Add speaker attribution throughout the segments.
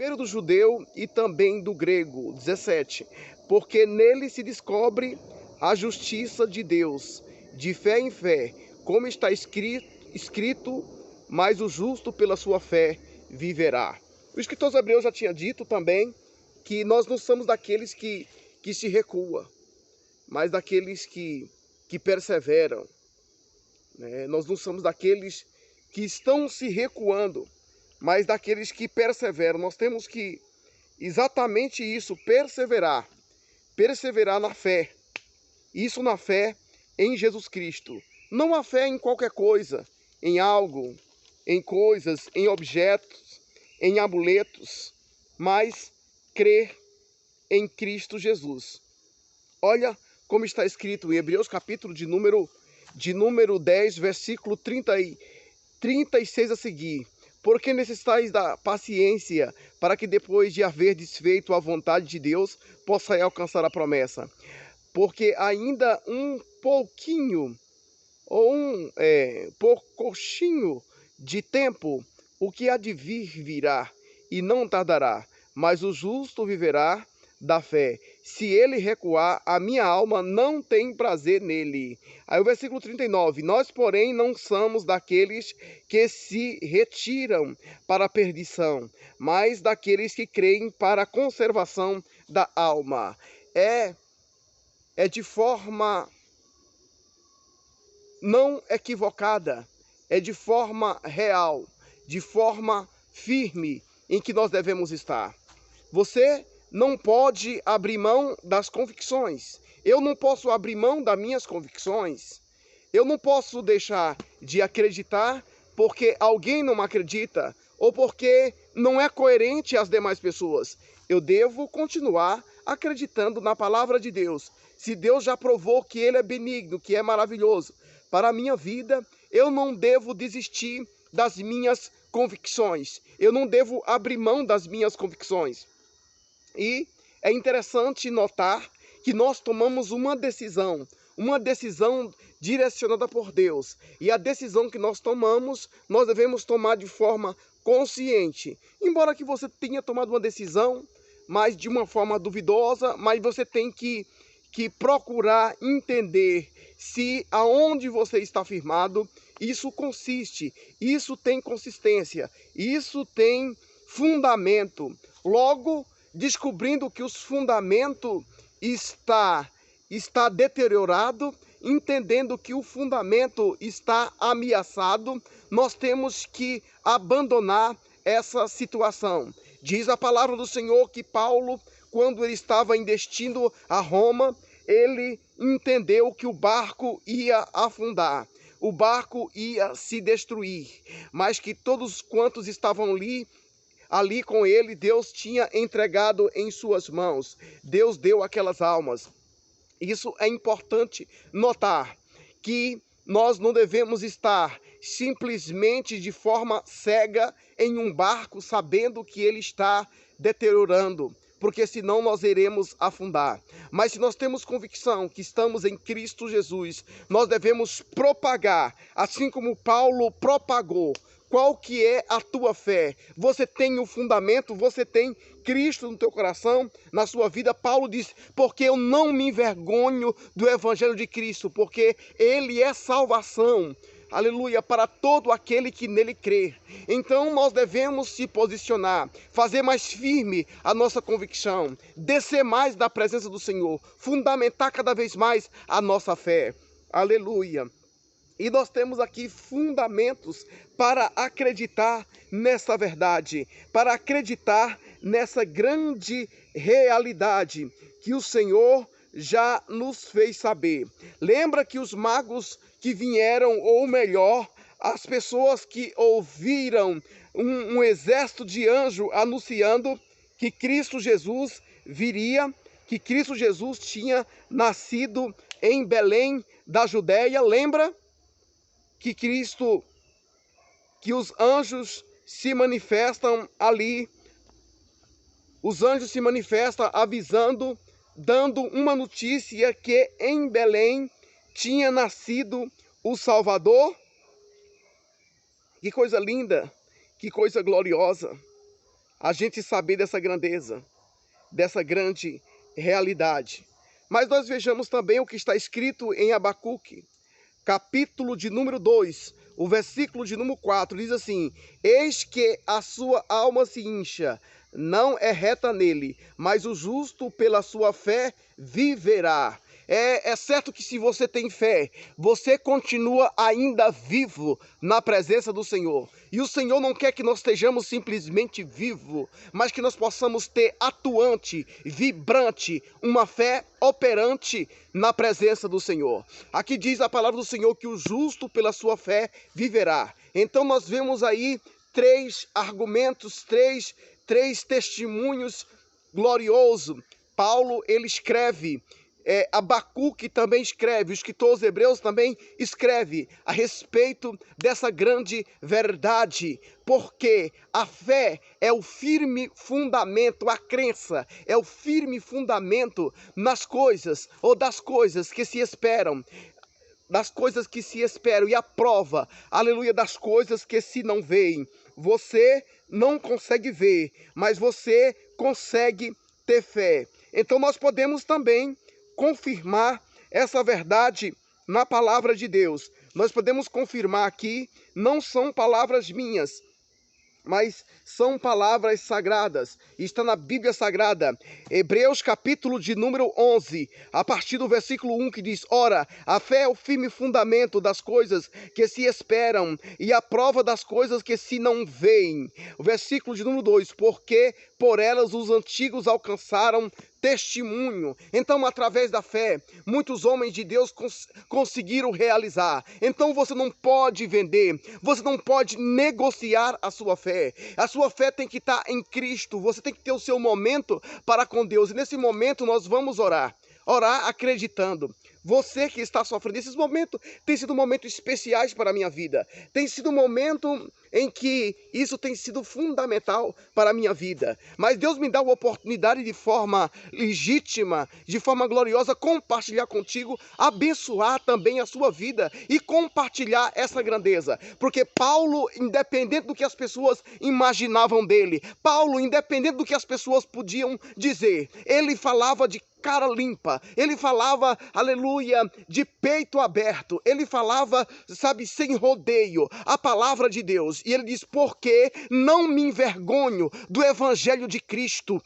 Speaker 1: primeiro do judeu e também do grego. 17. Porque nele se descobre a justiça de Deus, de fé em fé, como está escrito, mas o justo pela sua fé viverá. O escritor aos Hebreus já tinha dito também que nós não somos daqueles que se recuam, mas daqueles que perseveram. Nós não somos daqueles que estão se recuando, mas daqueles que perseveram. Nós temos que exatamente isso, perseverar na fé. Isso na fé em Jesus Cristo. Não a fé em qualquer coisa, em algo, em coisas, em objetos, em amuletos, mas crer em Cristo Jesus. Olha como está escrito em Hebreus capítulo de número 10, versículo 36 a seguir. Porque necessitais da paciência, para que depois de haver desfeito a vontade de Deus, possais alcançar a promessa. Porque ainda um pouquinho, ou poucochinho de tempo, o que há de vir virá, e não tardará. Mas o justo viverá da fé. Se ele recuar, a minha alma não tem prazer nele. Aí o versículo 39. Nós, porém, não somos daqueles que se retiram para a perdição, mas daqueles que creem para a conservação da alma. É de forma não equivocada, é de forma real, de forma firme em que nós devemos estar. Você não pode abrir mão das convicções. Eu não posso abrir mão das minhas convicções. Eu não posso deixar de acreditar porque alguém não acredita ou porque não é coerente às demais pessoas. Eu devo continuar acreditando na palavra de Deus. Se Deus já provou que Ele é benigno, que é maravilhoso para a minha vida, eu não devo desistir das minhas convicções. Eu não devo abrir mão das minhas convicções. E é interessante notar que nós tomamos uma decisão direcionada por Deus. E a decisão que nós tomamos, nós devemos tomar de forma consciente. Embora que você tenha tomado uma decisão, mas de uma forma duvidosa, mas você tem que procurar entender se aonde você está firmado, isso consiste, isso tem consistência, isso tem fundamento. Logo, descobrindo que os fundamentos está deteriorado, entendendo que o fundamento está ameaçado, nós temos que abandonar essa situação. Diz a palavra do Senhor que Paulo, quando ele estava em destino a Roma, ele entendeu que o barco ia afundar, o barco ia se destruir, mas que todos quantos estavam ali com ele, Deus tinha entregado em suas mãos. Deus deu aquelas almas. Isso é importante notar, que nós não devemos estar simplesmente de forma cega em um barco, sabendo que ele está deteriorando, porque senão nós iremos afundar. Mas se nós temos convicção que estamos em Cristo Jesus, nós devemos propagar, assim como Paulo propagou. Qual que é a tua fé? Você tem o fundamento, você tem Cristo no teu coração, na sua vida. Paulo diz, porque eu não me envergonho do evangelho de Cristo, porque ele é salvação, aleluia, para todo aquele que nele crê. Então nós devemos se posicionar, fazer mais firme a nossa convicção, descer mais da presença do Senhor, fundamentar cada vez mais a nossa fé, aleluia. E nós temos aqui fundamentos para acreditar nessa verdade, para acreditar nessa grande realidade que o Senhor já nos fez saber. Lembra que os magos que vieram, ou melhor, as pessoas que ouviram um exército de anjos anunciando que Cristo Jesus viria, que Cristo Jesus tinha nascido em Belém da Judéia, lembra? Que os anjos se manifestam ali, os anjos se manifestam avisando, dando uma notícia que em Belém tinha nascido o Salvador. Que coisa linda, que coisa gloriosa, a gente saber dessa grandeza, dessa grande realidade. Mas nós vejamos também o que está escrito em Abacuque, capítulo de número 2, o versículo de número 4, diz assim: eis que a sua alma se incha, não é reta nele, mas o justo pela sua fé viverá. É certo que se você tem fé, você continua ainda vivo na presença do Senhor. E o Senhor não quer que nós estejamos simplesmente vivos, mas que nós possamos ter atuante, vibrante, uma fé operante na presença do Senhor. Aqui diz a palavra do Senhor que o justo pela sua fé viverá. Então nós vemos aí três argumentos, três testemunhos gloriosos. Paulo, ele escreve, Abacuque também escreve, os escritores hebreus também escreve a respeito dessa grande verdade, porque a fé é o firme fundamento, a crença é o firme fundamento nas coisas, ou das coisas que se esperam, das coisas que se esperam, e a prova, aleluia, das coisas que se não veem. Você não consegue ver, mas você consegue ter fé. Então nós podemos também confirmar essa verdade na palavra de Deus. Nós podemos confirmar aqui, não são palavras minhas, mas são palavras sagradas. Está na Bíblia Sagrada, Hebreus capítulo de número 11, a partir do versículo 1, que diz: ora, a fé é o firme fundamento das coisas que se esperam e a prova das coisas que se não veem. O versículo de número 2, porque por elas os antigos alcançaram testemunho. Então, através da fé, muitos homens de Deus conseguiram realizar. Então, você não pode vender, você não pode negociar a sua fé. A sua fé tem que estar em Cristo. Você tem que ter o seu momento para com Deus. E nesse momento nós vamos orar. Orar acreditando. Você que está sofrendo, esses momentos têm sido momentos especiais para a minha vida. Tem sido um momento em que isso tem sido fundamental para a minha vida. Mas Deus me dá a oportunidade de forma legítima, de forma gloriosa, compartilhar contigo, abençoar também a sua vida e compartilhar essa grandeza. Porque Paulo, independente do que as pessoas imaginavam dele, Paulo, independente do que as pessoas podiam dizer, ele falava de cara limpa, ele falava, aleluia, de peito aberto, ele falava, sabe, sem rodeio, a palavra de Deus. E ele diz: porque não me envergonho do evangelho de Cristo,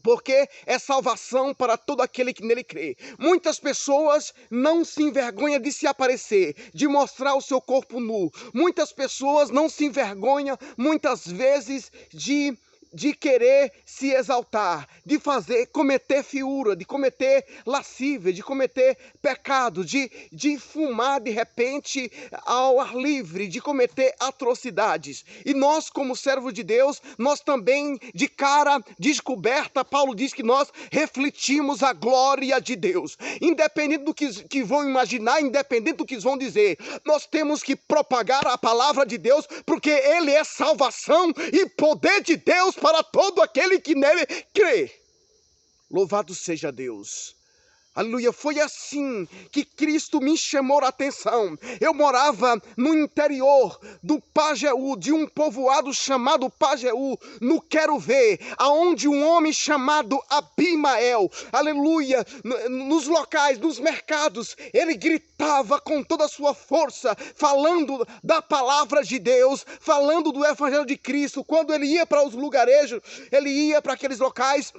Speaker 1: porque é salvação para todo aquele que nele crê. Muitas pessoas não se envergonham de se aparecer, de mostrar o seu corpo nu. Muitas pessoas não se envergonham, muitas vezes, de querer se exaltar, de cometer fiura, de cometer lascívia, de cometer pecado, de fumar de repente ao ar livre, de cometer atrocidades. E nós, como servos de Deus, nós também, de cara descoberta, Paulo diz que nós refletimos a glória de Deus. Independente do que vão imaginar, independente do que vão dizer, nós temos que propagar a palavra de Deus, porque ele é salvação e poder de Deus para todo aquele que nele crê. Louvado seja Deus. Aleluia, foi assim que Cristo me chamou a atenção. Eu morava no interior do Pajeú, de um povoado chamado Pajeú, no Quero Ver, aonde um homem chamado Abimael, aleluia, nos locais, nos mercados, ele gritava com toda a sua força, falando da palavra de Deus, falando do evangelho de Cristo. Quando ele ia para os lugarejos, ele ia para aqueles locais,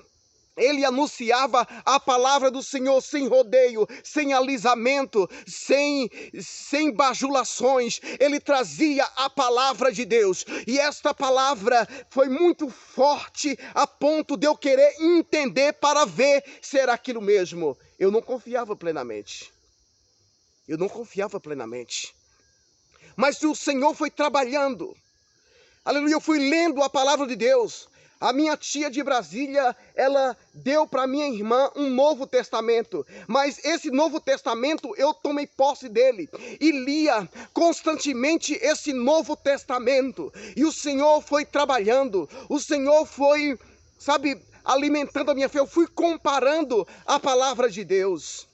Speaker 1: ele anunciava a palavra do Senhor sem rodeio, sem alisamento, sem bajulações. Ele trazia a palavra de Deus. E esta palavra foi muito forte a ponto de eu querer entender para ver se era aquilo mesmo. Eu não confiava plenamente. Mas o Senhor foi trabalhando. Aleluia, eu fui lendo a palavra de Deus. A minha tia de Brasília, ela deu para minha irmã um Novo Testamento. Mas esse Novo Testamento, eu tomei posse dele e lia constantemente esse Novo Testamento. E o Senhor foi trabalhando, o Senhor foi, sabe, alimentando a minha fé. Eu fui comparando a palavra de Deus.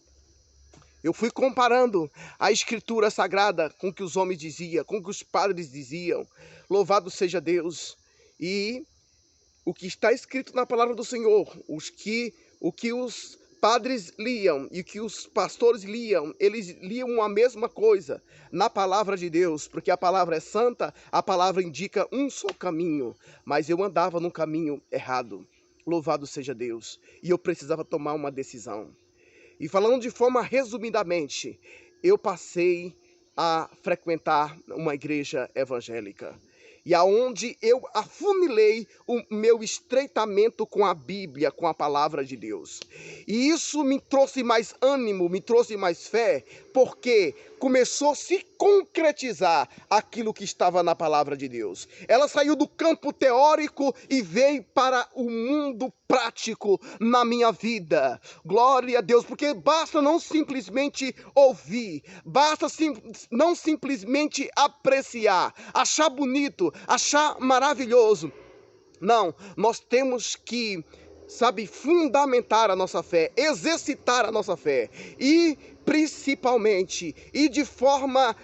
Speaker 1: Eu fui comparando a Escritura Sagrada com o que os homens diziam, com o que os padres diziam. Louvado seja Deus. E o que está escrito na palavra do Senhor, o que os padres liam e que os pastores liam, eles liam a mesma coisa na palavra de Deus, porque a palavra é santa, a palavra indica um só caminho, mas eu andava no caminho errado. Louvado seja Deus. E eu precisava tomar uma decisão. E falando de forma resumidamente, eu passei a frequentar uma igreja evangélica. E aonde eu afunilei o meu estreitamento com a Bíblia, com a palavra de Deus. E isso me trouxe mais ânimo, me trouxe mais fé, porque começou a se concretizar aquilo que estava na palavra de Deus. Ela saiu do campo teórico e veio para o mundo prático na minha vida. Glória a Deus, porque basta não simplesmente ouvir, basta não simplesmente apreciar, achar bonito, achar maravilhoso. Não, nós temos que, fundamentar a nossa fé, exercitar a nossa fé e principalmente e de forma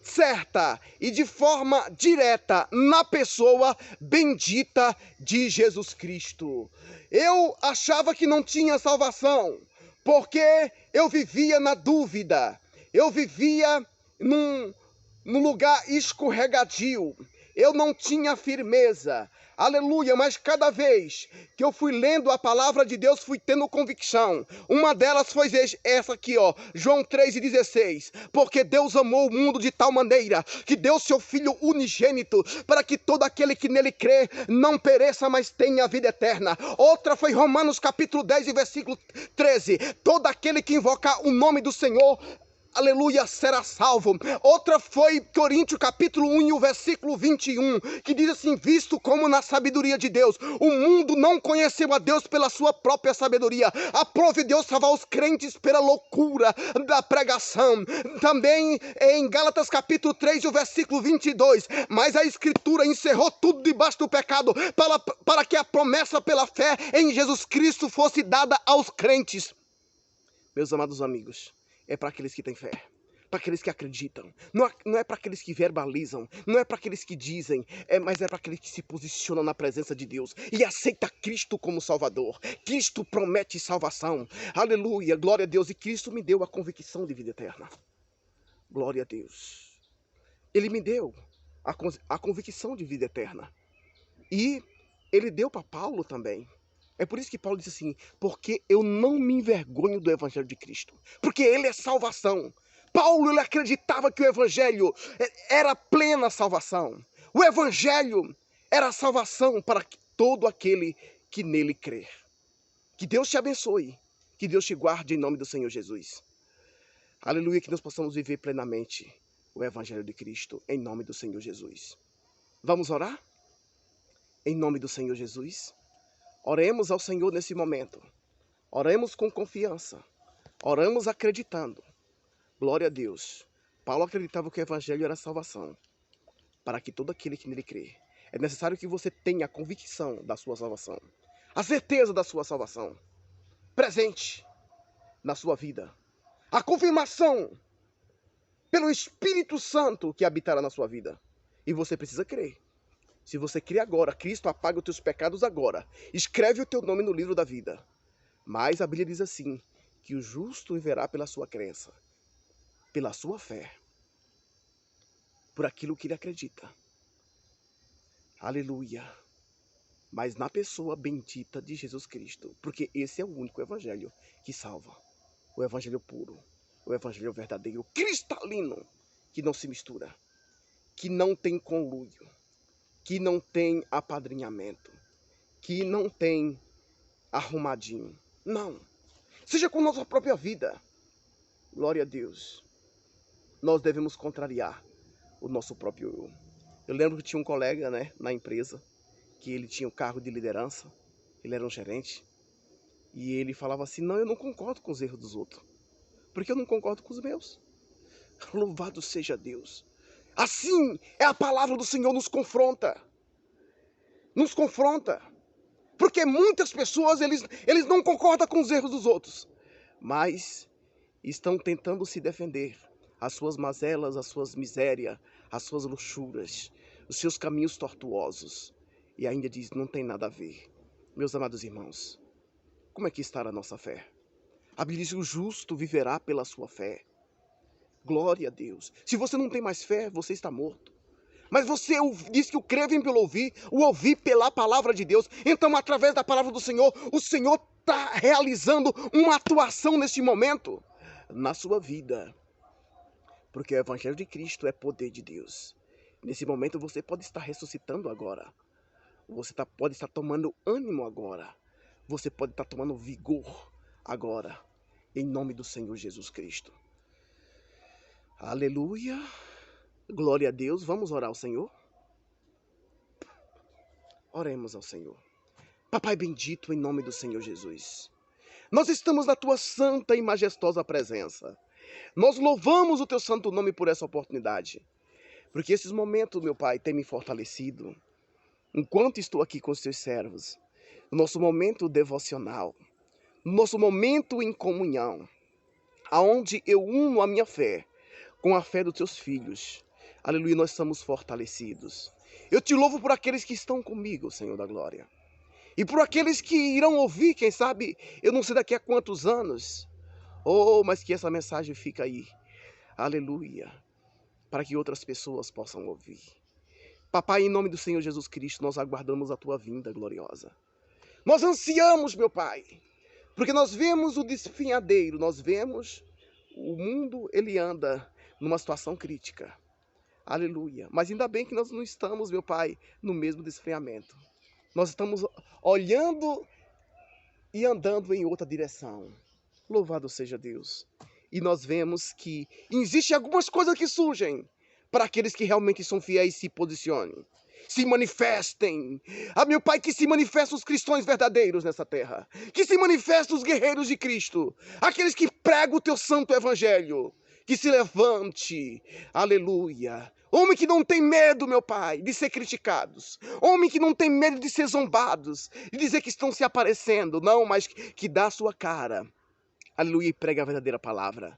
Speaker 1: certa e de forma direta na pessoa bendita de Jesus Cristo. Eu achava que não tinha salvação, porque eu vivia na dúvida, eu vivia num lugar escorregadio, eu não tinha firmeza. Aleluia, mas cada vez que eu fui lendo a palavra de Deus, fui tendo convicção. Uma delas foi essa aqui, ó, João 3,16. Porque Deus amou o mundo de tal maneira que deu seu Filho unigênito, para que todo aquele que nele crê não pereça, mas tenha a vida eterna. Outra foi Romanos capítulo 10 e versículo 13. Todo aquele que invocar o nome do Senhor, aleluia, será salvo. Outra foi Coríntios capítulo 1 e o versículo 21, que diz assim: visto como na sabedoria de Deus, o mundo não conheceu a Deus pela sua própria sabedoria, aprove Deus salvar os crentes pela loucura da pregação. Também em Gálatas capítulo 3 e o versículo 22, mas a escritura encerrou tudo debaixo do pecado, para que a promessa pela fé em Jesus Cristo fosse dada aos crentes. Meus amados amigos, é para aqueles que têm fé, para aqueles que acreditam. Não é para aqueles que verbalizam, não é para aqueles que dizem, mas é para aqueles que se posicionam na presença de Deus e aceita Cristo como Salvador. Cristo promete salvação. Aleluia, glória a Deus. E Cristo me deu a convicção de vida eterna. Glória a Deus. Ele me deu a convicção de vida eterna. E ele deu para Paulo também. É por isso que Paulo diz assim: porque eu não me envergonho do Evangelho de Cristo, porque ele é salvação. Paulo, ele acreditava que o Evangelho era plena salvação. O Evangelho era salvação para todo aquele que nele crer. Que Deus te abençoe, que Deus te guarde em nome do Senhor Jesus. Aleluia, que nós possamos viver plenamente o Evangelho de Cristo em nome do Senhor Jesus. Vamos orar? Em nome do Senhor Jesus. Oremos ao Senhor nesse momento. Oremos com confiança. Oramos acreditando. Glória a Deus. Paulo acreditava que o Evangelho era salvação, para que todo aquele que nele crê. É necessário que você tenha a convicção da sua salvação, a certeza da sua salvação, presente na sua vida. A confirmação pelo Espírito Santo que habitará na sua vida. E você precisa crer. Se você crê agora, Cristo apaga os teus pecados agora. Escreve o teu nome no livro da vida. Mas a Bíblia diz assim, que o justo viverá pela sua crença, pela sua fé, por aquilo que ele acredita. Aleluia. Mas na pessoa bendita de Jesus Cristo, porque esse é o único evangelho que salva. O evangelho puro, o evangelho verdadeiro, cristalino, que não se mistura, que não tem conluio, que não tem apadrinhamento, que não tem arrumadinho. Não. Seja com nossa própria vida. Glória a Deus. Nós devemos contrariar o nosso próprio eu. Eu lembro que tinha um colega, na empresa, que ele tinha um cargo de liderança, ele era um gerente, e ele falava assim: não, eu não concordo com os erros dos outros, porque eu não concordo com os meus. Louvado seja Deus. Assim é a palavra do Senhor, nos confronta. Nos confronta. Porque muitas pessoas, eles não concordam com os erros dos outros, mas estão tentando se defender. As suas mazelas, as suas misérias, as suas luxúrias, os seus caminhos tortuosos. e ainda diz, não tem nada a ver. Meus amados irmãos, como é que está a nossa fé? A Bíblia diz que o justo viverá pela sua fé. Glória a Deus. Se você não tem mais fé, você está morto. Mas você diz que o crer vem pelo ouvir, o ouvir pela palavra de Deus. Então, através da palavra do Senhor, o Senhor está realizando uma atuação neste momento na sua vida. Porque o Evangelho de Cristo é poder de Deus. Nesse momento você pode estar ressuscitando agora. Você pode estar tomando ânimo agora. Você pode estar tomando vigor agora. Em nome do Senhor Jesus Cristo. Aleluia. Glória a Deus. Vamos orar ao Senhor? Oremos ao Senhor. Papai bendito, em nome do Senhor Jesus. Nós estamos na tua santa e majestosa presença. Nós louvamos o teu santo nome por essa oportunidade. Porque esses momentos, meu Pai, têm me fortalecido. Enquanto estou aqui com os teus servos. No nosso momento devocional. No nosso momento em comunhão. Aonde eu uno a minha fé com a fé dos teus filhos. Aleluia, nós estamos fortalecidos. Eu te louvo por aqueles que estão comigo, Senhor da glória. E por aqueles que irão ouvir, quem sabe, eu não sei daqui a quantos anos. Oh, mas que essa mensagem fica aí. Aleluia. Para que outras pessoas possam ouvir. Papai, em nome do Senhor Jesus Cristo, nós aguardamos a tua vinda gloriosa. Nós ansiamos, meu Pai. Porque nós vemos o desfinhadeiro, nós vemos o mundo, ele anda numa situação crítica. Aleluia. Mas ainda bem que nós não estamos, meu Pai, no mesmo desfriamento. Nós estamos olhando e andando em outra direção. Louvado seja Deus. E nós vemos que existem algumas coisas que surgem para aqueles que realmente são fiéis e se posicionem. Se manifestem. Ah, meu Pai, que se manifestem os cristãos verdadeiros nessa terra. Que se manifestem os guerreiros de Cristo. Aqueles que pregam o teu santo evangelho. Que se levante, aleluia. Homem que não tem medo, meu Pai, de ser criticados. Homem que não tem medo de ser zombados. De dizer que estão se aparecendo. Não, mas que dá a sua cara. Aleluia, e prega a verdadeira palavra.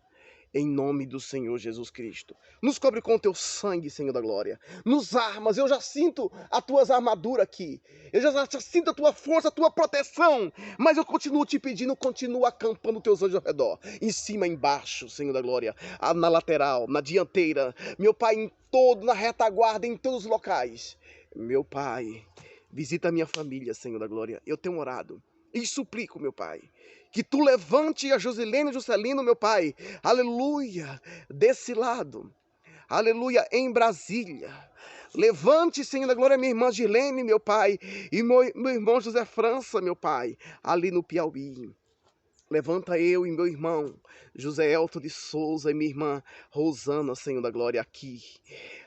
Speaker 1: Em nome do Senhor Jesus Cristo. Nos cobre com o teu sangue, Senhor da glória. Nos armas, eu já sinto as tuas armaduras aqui. Eu já sinto a tua força, a tua proteção. Mas eu continuo te pedindo, continua acampando teus anjos ao redor. Em cima, embaixo, Senhor da glória. Na lateral, na dianteira. Meu Pai, em todo, na retaguarda, em todos os locais. Meu Pai, visita a minha família, Senhor da glória. Eu tenho orado. E suplico, meu Pai, que tu levante a Josilene e Juscelino, meu Pai, aleluia, desse lado, aleluia, em Brasília. Levante, Senhor da glória, minha irmã Gilene, meu Pai, e meu irmão José França, meu Pai, ali no Piauí. Levanta eu e meu irmão José Elton de Souza e minha irmã Rosana, Senhor da glória, aqui.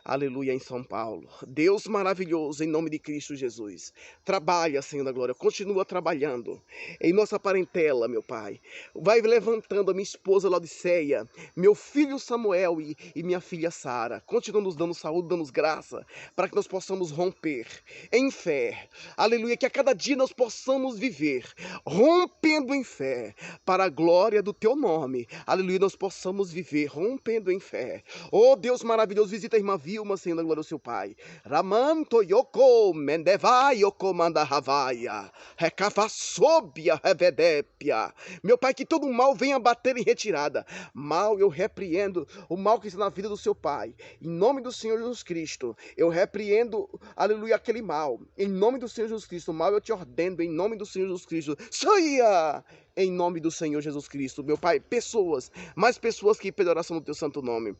Speaker 1: Aleluia, em São Paulo. Deus maravilhoso, em nome de Cristo Jesus. Trabalha, Senhor da glória, continua trabalhando em nossa parentela, meu Pai. Vai levantando a minha esposa Laodiceia, meu filho Samuel e minha filha Sara. Continua nos dando saúde, dando graça, para que nós possamos romper em fé. Aleluia, que a cada dia nós possamos viver rompendo em fé, para a glória do teu nome. Aleluia, nós possamos viver rompendo em fé. Oh Deus maravilhoso, visita a irmã Vilma, Senhor da glória do seu Pai. Ramanto yoko mendevai yoko mandahavaia. Recafasobia revedépia. Meu Pai, que todo mal venha bater em retirada. Mal eu repreendo o mal que está na vida do seu Pai. Em nome do Senhor Jesus Cristo, eu repreendo, aleluia, aquele mal. Em nome do Senhor Jesus Cristo, mal eu te ordeno, em nome do Senhor Jesus Cristo. Saia! Em nome do Senhor Jesus Cristo, meu Pai, pessoas, mais pessoas que pedem oração no teu santo nome.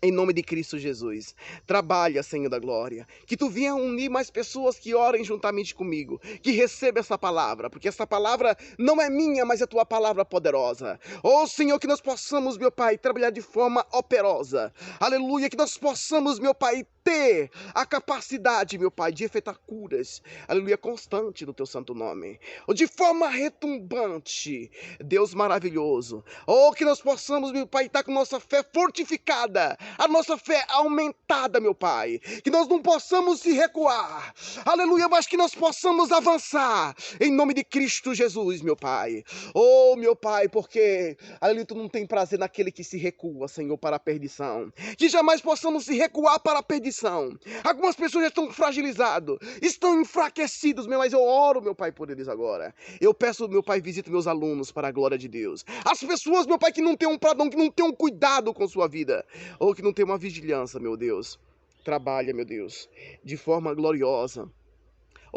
Speaker 1: Em nome de Cristo Jesus, trabalha, Senhor da glória, que tu venha unir mais pessoas que orem juntamente comigo, que recebam essa palavra, porque essa palavra não é minha, mas é tua palavra poderosa. Oh Senhor, que nós possamos, meu Pai, trabalhar de forma operosa, aleluia, que nós possamos, meu Pai, ter a capacidade, meu Pai, de efetuar curas, aleluia, constante no teu santo nome, de forma retumbante, Deus maravilhoso. Oh, que nós possamos, meu Pai, estar com nossa fé fortificada, a nossa fé aumentada, meu Pai. Que nós não possamos se recuar, aleluia, mas que nós possamos avançar, em nome de Cristo Jesus, meu Pai. Oh, meu Pai, porque, aleluia, tu não tem prazer naquele que se recua, Senhor, para a perdição. Que jamais possamos se recuar para a perdição. Algumas pessoas já estão fragilizadas, estão enfraquecidos, mas eu oro, meu Pai, por eles agora. Eu peço, meu Pai, visita meus alunos para a glória de Deus. As pessoas, meu Pai, que não têm um perdão, que não têm um cuidado com sua vida, ou que não têm uma vigilância, meu Deus. Trabalha, meu Deus, de forma gloriosa.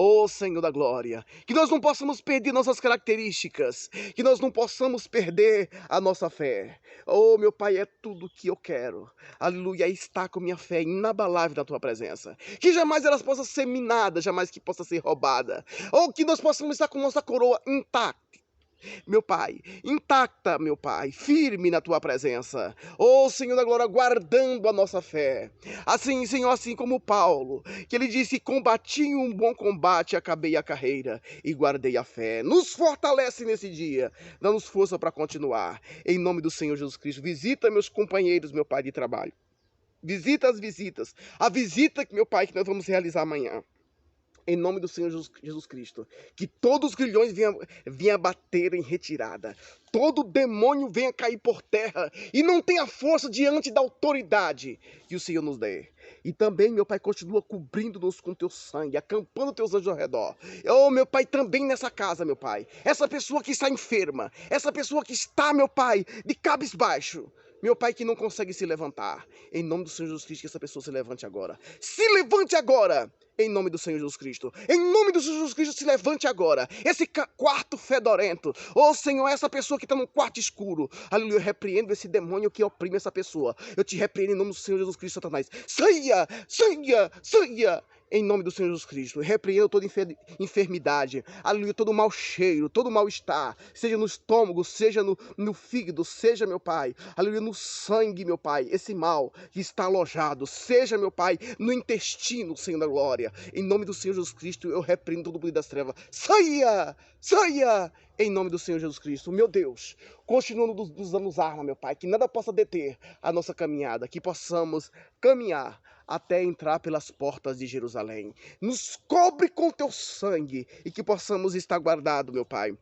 Speaker 1: Ó Senhor da glória, que nós não possamos perder nossas características, que nós não possamos perder a nossa fé. Oh, meu Pai, é tudo que eu quero. Aleluia, está com minha fé inabalável na tua presença. Que jamais elas possam ser minadas, jamais que possa ser roubada. Ou que nós possamos estar com nossa coroa intacta. Meu Pai, intacta, meu Pai, firme na tua presença. Oh, Senhor da glória, guardando a nossa fé. Assim, Senhor, assim como Paulo, que ele disse: combati um bom combate, acabei a carreira e guardei a fé. Nos fortalece nesse dia, dá-nos força para continuar. Em nome do Senhor Jesus Cristo, visita meus companheiros, meu Pai, de trabalho. Visita as visitas. A visita, meu Pai, que nós vamos realizar amanhã. Em nome do Senhor Jesus Cristo, que todos os grilhões venham bater em retirada, todo demônio venha cair por terra e não tenha força diante da autoridade que o Senhor nos dê. E também, meu Pai, continua cobrindo-nos com teu sangue, acampando teus anjos ao redor. Oh, meu Pai, também nessa casa, meu Pai, essa pessoa que está enferma, essa pessoa que está, meu Pai, de cabisbaixo, meu Pai, que não consegue se levantar, em nome do Senhor Jesus Cristo, que essa pessoa se levante agora. Se levante agora! Em nome do Senhor Jesus Cristo. Em nome do Senhor Jesus Cristo, se levante agora. Esse quarto fedorento. Oh, Senhor, essa pessoa que está num quarto escuro. Aleluia, eu repreendo esse demônio que oprime essa pessoa. Eu te repreendo em nome do Senhor Jesus Cristo, Satanás. Saia, saia, saia. Em nome do Senhor Jesus Cristo, repreendo toda enfermidade, aleluia, todo mau cheiro, todo mal-estar, seja no estômago, seja no fígado, seja, meu Pai, aleluia, no sangue, meu Pai, esse mal que está alojado, seja, meu Pai, no intestino, Senhor da glória. Em nome do Senhor Jesus Cristo, eu repreendo todo o poder das trevas. Saia, saia, em nome do Senhor Jesus Cristo. Meu Deus, continuando nos dando arma, meu Pai, que nada possa deter a nossa caminhada, que possamos caminhar até entrar pelas portas de Jerusalém. Nos cobre com teu sangue e que possamos estar guardados, meu Pai,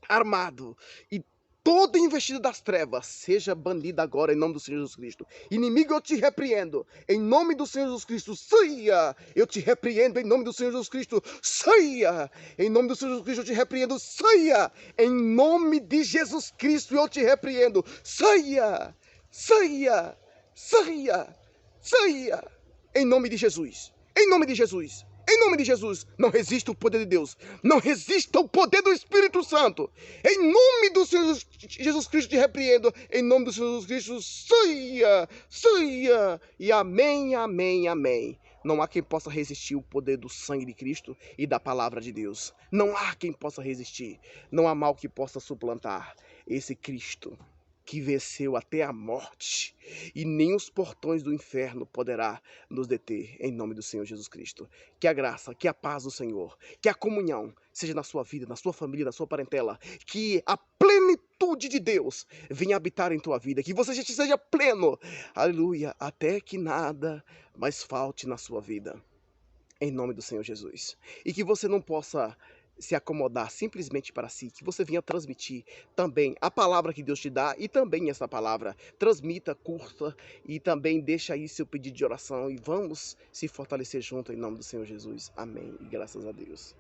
Speaker 1: armado, e toda investida das trevas seja banida agora em nome do Senhor Jesus Cristo. Inimigo, eu te repreendo em nome do Senhor Jesus Cristo. Saia! Eu te repreendo em nome do Senhor Jesus Cristo. Saia! Em nome do Senhor Jesus Cristo eu te repreendo. Saia! Em nome de Jesus Cristo eu te repreendo. Saia! Saia! Saia! Saia! Em nome de Jesus. Em nome de Jesus. Em nome de Jesus, não resista o poder de Deus. Não resista o poder do Espírito Santo. Em nome do Senhor Jesus Cristo te repreendo. Em nome do Senhor Jesus Cristo, saia, saia. E amém, amém, amém. Não há quem possa resistir o poder do sangue de Cristo e da palavra de Deus. Não há quem possa resistir. Não há mal que possa suplantar esse Cristo que venceu até a morte, e nem os portões do inferno poderá nos deter, em nome do Senhor Jesus Cristo. Que a graça, que a paz do Senhor, que a comunhão seja na sua vida, na sua família, na sua parentela, que a plenitude de Deus venha habitar em tua vida, que você já seja pleno, aleluia, até que nada mais falte na sua vida, em nome do Senhor Jesus. E que você não possa se acomodar simplesmente para si, que você venha transmitir também a palavra que Deus te dá, e também essa palavra transmita, curta, e também deixa aí seu pedido de oração, e vamos se fortalecer junto em nome do Senhor Jesus. Amém, e graças a Deus.